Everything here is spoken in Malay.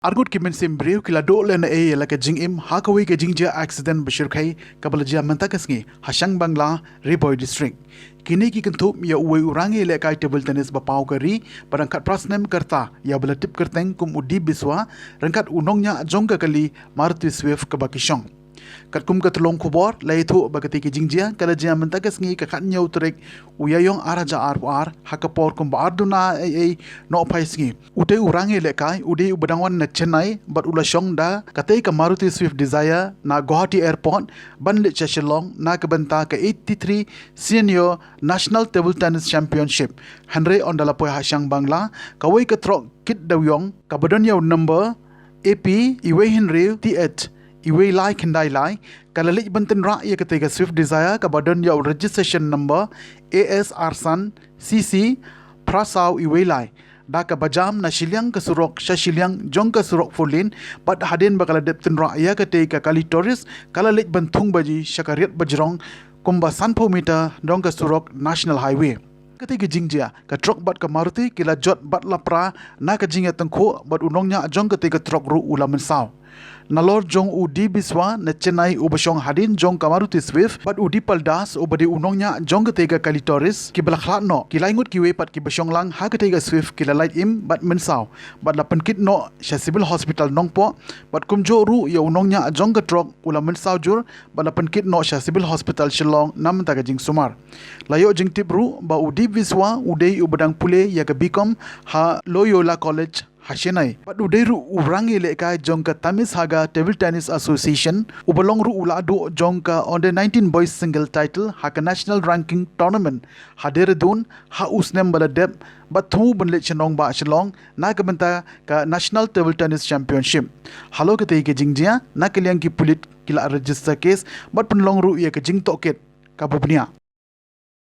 Argut ki mensim breu kila do len la ka jingim haka ke jingjia aksiden bashirkai kabalajia mentakasngi Shangbangla Riboy district. Kini ki kynthup ya uwe rangïalehkai table tennis bapau kari barangkat prasnem karta ya belatip kerteng kum udi biswa rangkat unongnya jongka kali Maruti Swift kabakishong. Kat kum katulong kubor laitu bagati ki jingjia kalajia mentakasngi kakatnya utrek uyayong araja ar hakapor kum baarduna no paisngi ude rangïalehkai ude ubadangwan na Chennai bat ulashong da katay ka Maruti Swift Desire na Guwahati Airport banlit cha Shillong na kabanta ka 83 Senior National Table Tennis Championship Henry on dalapoy Shangbangla kaway katrok kit dawyong kabadonyaw number AP Iwe Henry TH Iwe lai kendai lai kalalik banten raya ketika Swift Desire kabadon yaw registration number AS Arsan CC Prasau Iwe lai da kabajam na Shiliang kasurok sya Shiliang jong kasurok Folin pat hadin bakala depten raya ketika kali tourist kalalik bantung baji syakariat bajrong kumba sanpo meter dong kasurok National Highway. Ketika jingjia ka truk bat ka Maruti kila jot bat lapra na ka jingjia tengko bat unongnya jong ketika truk ru ula mensau. Nalor jong udi biswa na Chennai ubashong hadin jong ka Maruti Swift bat udi paldas ubadi unongnya jong ketika kali tourist kibala Khlad no kila ingut kiwe pat kibashong lang ha ketika Swift kila light im bat mensau bat lapan kit no sya civil hospital nongpo bat kumjo ru ya unongnya jong ka truk ula mensau jur bat lapan kit no sya civil hospital Shillong nam ta jing sumar layo jing tip ru ba udi biswa udei ubadang pule ya ka bikom ha Loyola College hashenai pat udairu rangïalehkai jongka Tamis Haga Table Tennis Association ubalong ru ulado jongka on the 19 boys single title haka national ranking tournament haderedun ha usnem baladep bathu banlet chenong ba chelong na kabenta ka national table tennis championship halo ketai ke jingjia na kaliang ki pulit kila register case bat penlong ru ya ke jing toket kabubnia.